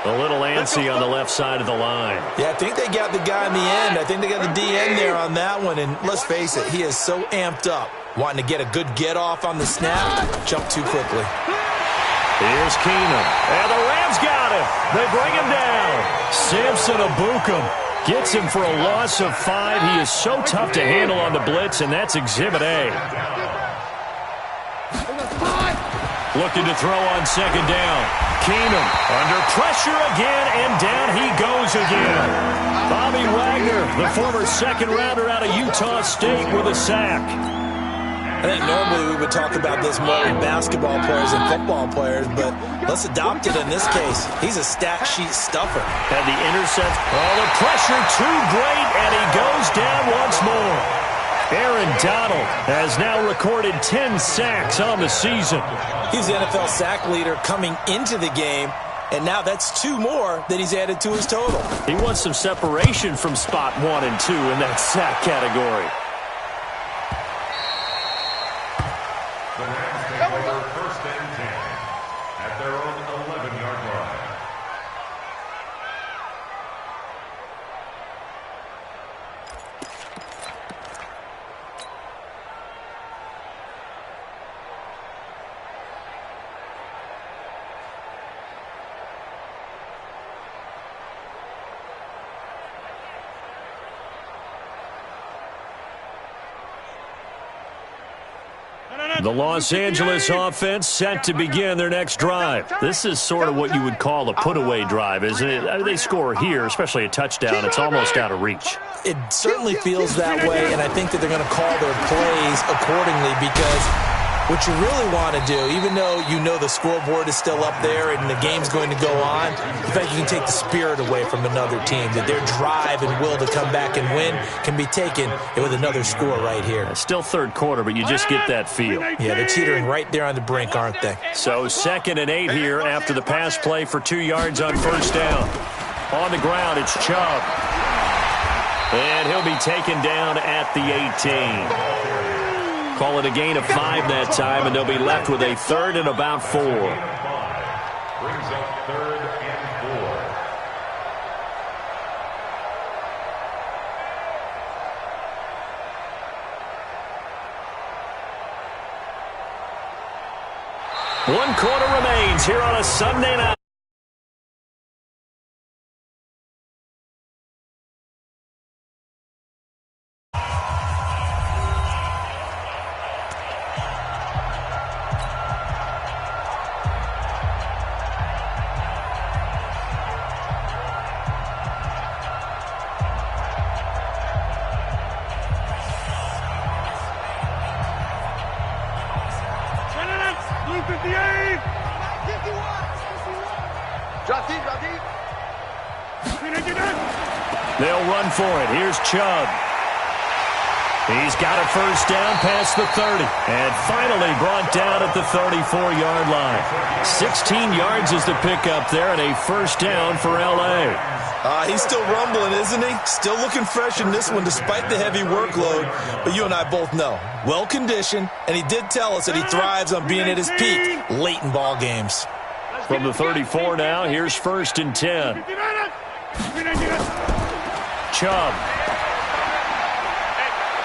A little antsy on the left side of the line. Yeah, I think they got the guy in the end. I think they got the DN there on that one. And let's face it, he is so amped up, wanting to get a good get-off on the snap, jump too quickly. Here's Keenum. And the Rams got him. They bring him down. Samson Abukum gets him for a loss of 5. He is so tough to handle on the blitz, and that's Exhibit A. Looking to throw on second down. Keenum under pressure again, and down he goes again. Bobby Wagner, the former second-rounder out of Utah State, with a sack. I think normally we would talk about this more with basketball players and football players, but let's adopt it in this case. He's a stat sheet stuffer. And the intercept. Oh, the pressure too great, and he goes down once more. Aaron Donald has now recorded 10 sacks on the season. He's the NFL sack leader coming into the game, and now that's 2 more that he's added to his total. He wants some separation from spot 1 and 2 in that sack category. The Rams take over first and 10 at their own 11-yard line. The Los Angeles offense set to begin their next drive. This is sort of what you would call a put-away drive, isn't it? They score here, especially a touchdown. It's almost out of reach. It certainly feels that way, and I think that they're going to call their plays accordingly, because what you really want to do, even though you know the scoreboard is still up there and the game's going to go on, the fact you can take the spirit away from another team, that their drive and will to come back and win can be taken with another score right here. It's still third quarter, but you just get that feel. Yeah, they're teetering right there on the brink, aren't they? So 2nd and 8 here after the pass play for 2 yards on first down. On the ground, it's Chubb. And he'll be taken down at the 18. Call it a gain of 5 that time, and they'll be left with a 3rd and about 4. Brings up 3rd and 4. 1 quarter remains here on a Sunday night. They'll run for it. Here's Chubb. He's got a first down past the 30. And finally brought down at the 34-yard line. 16 yards is the pickup there, and a first down for L.A. He's still rumbling, isn't he? Still looking fresh in this one despite the heavy workload. But you and I both know, well-conditioned, and he did tell us that he thrives on being at his peak late in ball games. From the 34 now, here's 1st and 10. Chubb.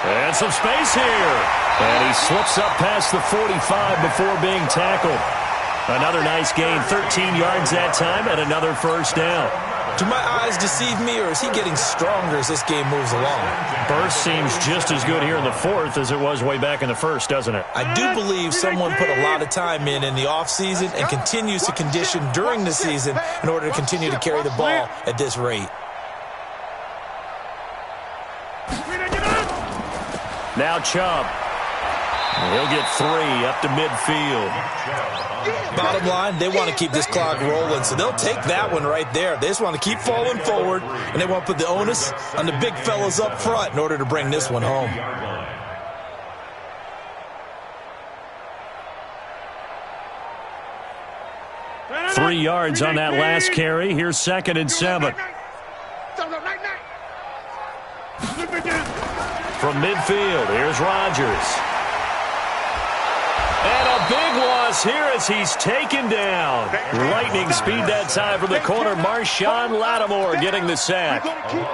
And some space here. And he slips up past the 45 before being tackled. Another nice gain, 13 yards that time, and another first down. Do my eyes deceive me, or is he getting stronger as this game moves along? Burst seems just as good here in the fourth as it was way back in the first, doesn't it? I do believe someone put a lot of time in the offseason and continues to condition during the season in order to continue to carry the ball at this rate. Now Chubb. He'll get 3 up to midfield. Bottom line, they want to keep this clock rolling, so they'll take that one right there. They just want to keep falling forward, and they want to put the onus on the big fellas up front in order to bring this one home. Three yards on that last carry. Here's 2nd and 7. From midfield, here's Rodgers. And a big loss here as he's taken down. Lightning speed that time from the corner. Marshawn Lattimore getting the sack.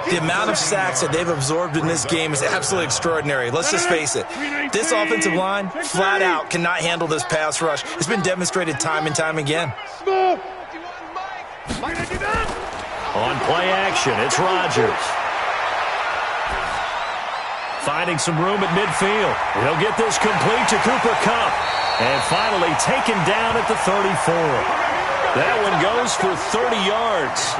The amount of sacks that they've absorbed in this game is absolutely extraordinary. Let's just face it. This offensive line, flat out, cannot handle this pass rush. It's been demonstrated time and time again. On play action, it's Rodgers. Finding some room at midfield. He'll get this complete to Cooper Kupp. And finally taken down at the 34. That one goes for 30 yards.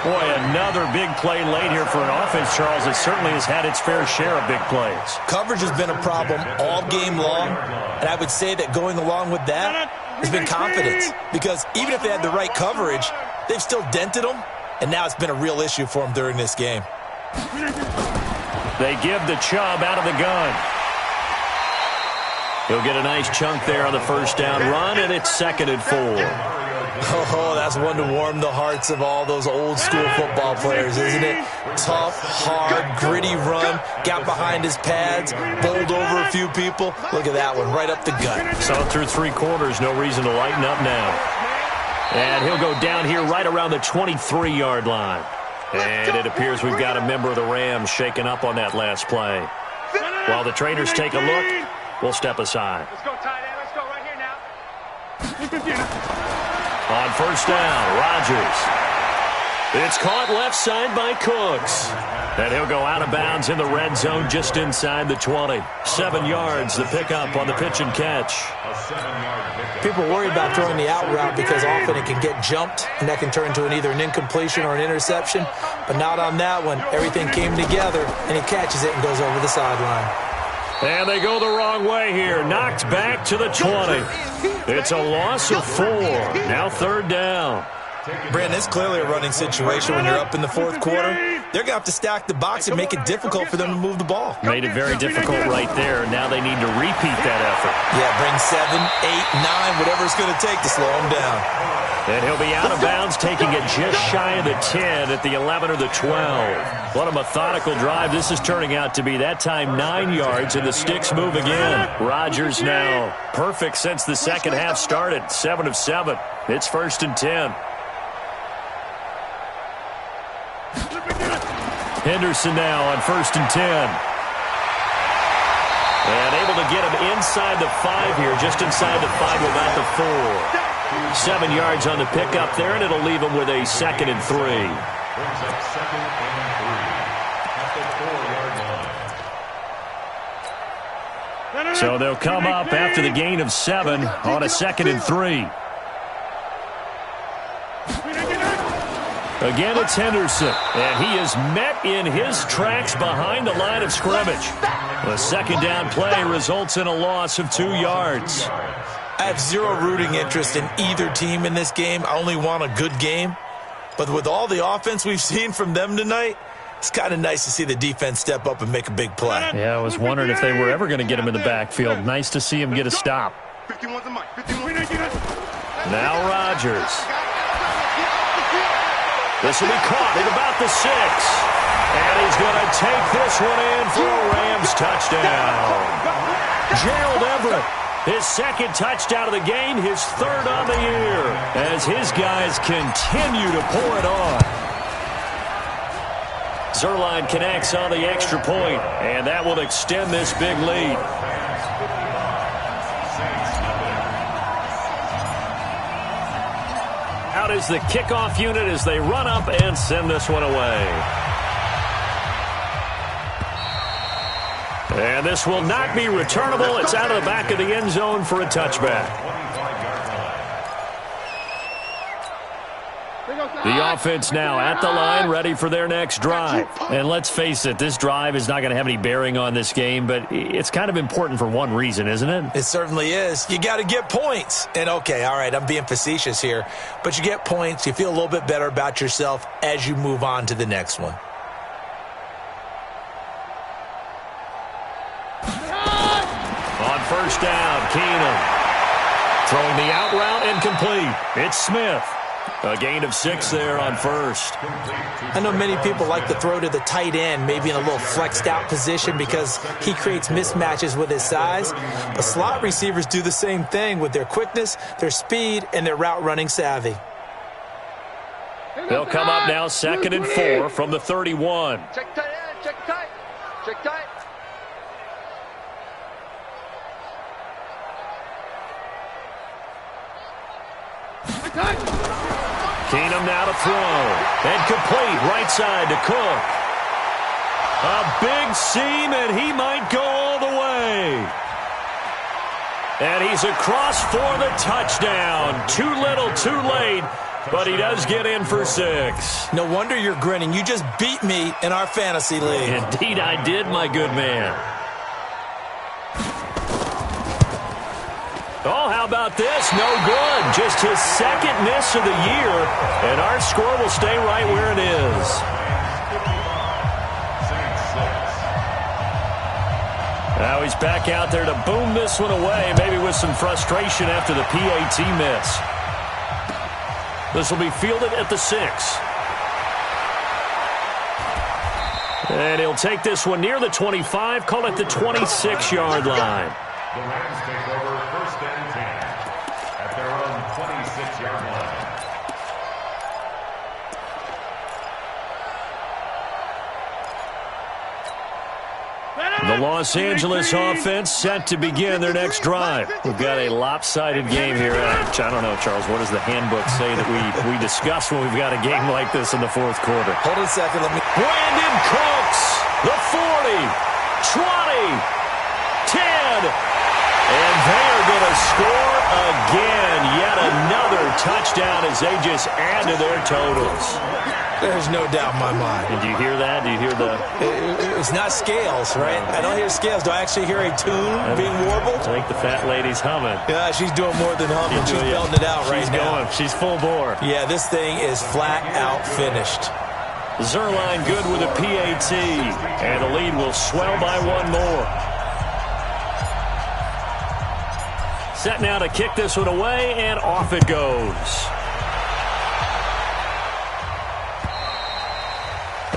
Boy, another big play late here for an offense, Charles, that certainly has had its fair share of big plays. Coverage has been a problem all game long, and I would say that going along with that has been confidence. Because even if they had the right coverage, they've still dented them, and now it's been a real issue for them during this game. They give the Chubb out of the gun. He'll get a nice chunk there on the first down run, and it's 2nd and 4. Oh, that's one to warm the hearts of all those old school football players, isn't it? Tough, hard, gritty run, got behind his pads, bowled over a few people. Look at that one, right up the gut. So through 3 quarters, no reason to lighten up now. And he'll go down here right around the 23-yard line. And it appears we've got a member of the Rams shaken up on that last play. While the trainers take a look, we'll step aside. Let's go, tight end. Let's go right here now. On first down, Rodgers. It's caught left side by Cooks. And he'll go out of bounds in the red zone just inside the 20. 7 yards, the pickup on the pitch and catch. People worry about throwing the out route because often it can get jumped, and that can turn into either an incompletion or an interception. But not on that one. Everything came together, and he catches it and goes over the sideline. And they go the wrong way here. Knocked back to the 20. It's a loss of 4. Now 3rd down. Brandon, it's clearly a running situation when you're up in the 4th quarter. They're going to have to stack the box and make it difficult for them to move the ball. Made it very difficult right there. Now they need to repeat that effort. Yeah, bring 7, 8, 9, whatever it's going to take to slow them down. And he'll be out of bounds, taking it just shy of the 10 at the 11 or the 12. What a methodical drive this is turning out to be. That time 9 yards, and the sticks move again. Rodgers now perfect since the second half started. 7 of 7. It's 1st and 10. Henderson now on 1st and 10. And able to get him inside the 5 here, just inside the 5 without the 4. 7 yards on the pickup there, and it'll leave him with a 2nd and 3. Brings up 2nd and 3 at the 4-yard line. So they'll come up after the gain of 7 on a 2nd and 3. Again, it's Henderson, and he is met in his tracks behind the line of scrimmage. The 2nd down play results in a loss of 2 yards. I have zero rooting interest in either team in this game. I only want a good game. But with all the offense we've seen from them tonight, it's kind of nice to see the defense step up and make a big play. Yeah, I was wondering if they were ever going to get him in the backfield. Nice to see him get a stop. Now Rodgers. This will be caught at about the 6. And he's going to take this one in for a Rams touchdown. Gerald Everett, his 2nd touchdown of the game, his 3rd on the year, as his guys continue to pour it on. Zerline connects on the extra point, and that will extend this big lead. out is the kickoff unit as they run up and send this one away. And this will not be returnable. It's out of the back of the end zone for a touchback. The offense now at the line, ready for their next drive. And let's face it, this drive is not going to have any bearing on this game, but it's kind of important for one reason, isn't it? It certainly is. You got to get points. And okay, all right, I'm being facetious here, but you get points, you feel a little bit better about yourself as you move on to the next one. On first down, Keenum throwing the out route incomplete. It's Smith. A gain of 6 there on first. I know many people like to throw to the tight end, maybe in a little flexed out position because he creates mismatches with his size. But slot receivers do the same thing with their quickness, their speed, and their route running savvy. They'll come up now 2nd and 4 from the 31. Check tight end, check tight. Check tight. Keenum now to throw. And complete right side to Cook. A big seam, and he might go all the way. And he's across for the touchdown. Too little, too late, but he does get in for 6. No wonder you're grinning. You just beat me in our fantasy league. Indeed I did, my good man. Oh, how about this? No good. Just his 2nd miss of the year, and our score will stay right where it is. Now he's back out there to boom this one away, maybe with some frustration after the PAT miss. This will be fielded at the 6. And he'll take this one near the 25, call it the 26-yard line. The Rams take over 1st and 10 at their own 26-yard line. The Los Angeles offense set to begin their next drive. We've got a lopsided game here. I don't know, Charles, what does the handbook say that we discuss when we've got a game like this in the 4th quarter? Hold on a second. Brandon Cooks, the 40, 20, 10. And they are going to score again. Yet another touchdown as they just add to their totals. There's no doubt in my mind. Did you hear that? Do you hear the... It's not scales, right? I don't hear scales. Do I actually hear a tune being warbled? I think the fat lady's humming. Yeah, she's doing more than humming. She's belting it out right now. She's full bore. Yeah, this thing is flat out finished. Zerline good with a PAT. And the lead will swell by 1 more. Set now to kick this one away, and off it goes.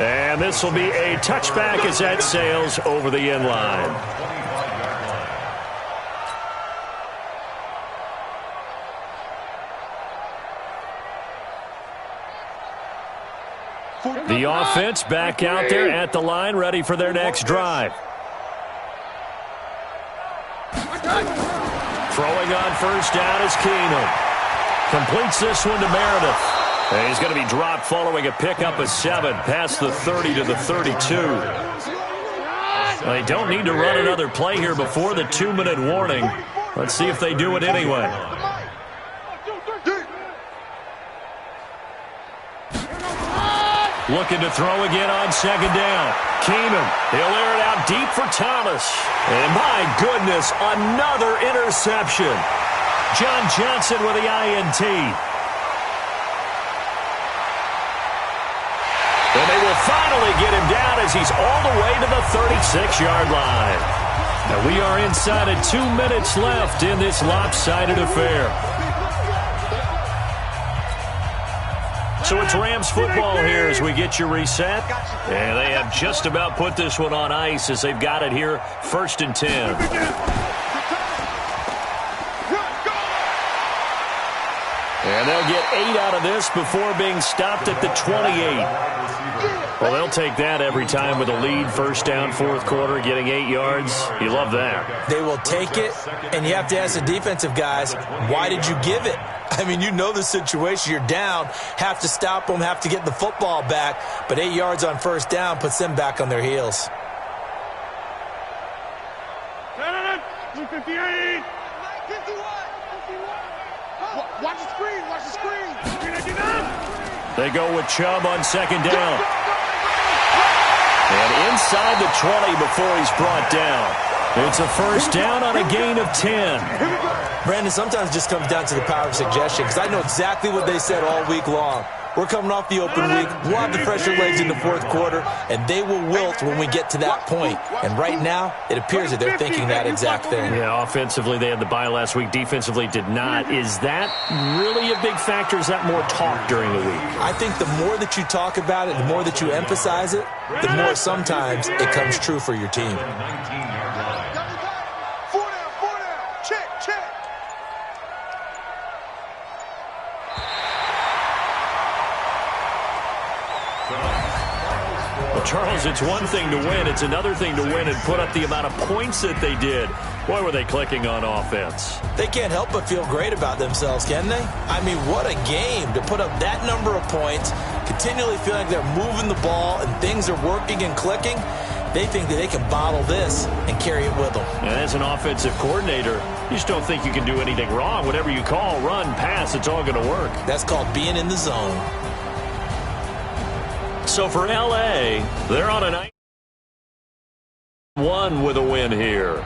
And this will be a touchback as that sails over the end line. The offense back out there at the line, ready for their next drive. Throwing on first down is Keenum. Completes this one to Meredith. And he's going to be dropped following a pickup of 7 past the 30 to the 32. They don't need to run another play here before the 2-minute warning. Let's see if they do it anyway. Looking to throw again on 2nd down. Keenum, he'll air it out deep for Thomas. And my goodness, another interception. John Johnson with the INT. And they will finally get him down as he's all the way to the 36-yard line. Now we are inside of 2 minutes left in this lopsided affair. So it's Rams football here as we get you reset. And they have just about put this one on ice as they've got it here, 1st and 10. And they'll get 8 out of this before being stopped at the 28. Well, they'll take that every time with a lead, first down, fourth quarter, getting 8 yards. You love that. They will take it, and you have to ask the defensive guys, why did you give it? I mean, you know the situation. You're down, have to stop them, have to get the football back, but 8 yards on first down puts them back on their heels. 58. 51. Watch the screen. Watch the screen. They go with Chubb on second down. And inside the 20 before he's brought down. It's a first down on a gain of 10. Brandon, sometimes it just comes down to the power of suggestion, because I know exactly what they said all week long. We're coming off the open week. We'll have the fresher legs in the fourth quarter, and they will wilt when we get to that point. And right now, it appears that they're thinking that exact thing. Yeah, offensively, they had the bye last week. Defensively, did not. Is that really a big factor? Is that more talk during the week? I think the more that you talk about it, the more that you emphasize it, the more sometimes it comes true for your team. Charles, it's one thing to win. It's another thing to win and put up the amount of points that they did. Boy, were they clicking on offense. They can't help but feel great about themselves, can they? I mean, what a game to put up that number of points, continually feeling like they're moving the ball and things are working and clicking. They think that they can bottle this and carry it with them. And as an offensive coordinator, you just don't think you can do anything wrong. Whatever you call, run, pass, it's all going to work. That's called being in the zone. So for L.A., they're on a 9-1 with a win here.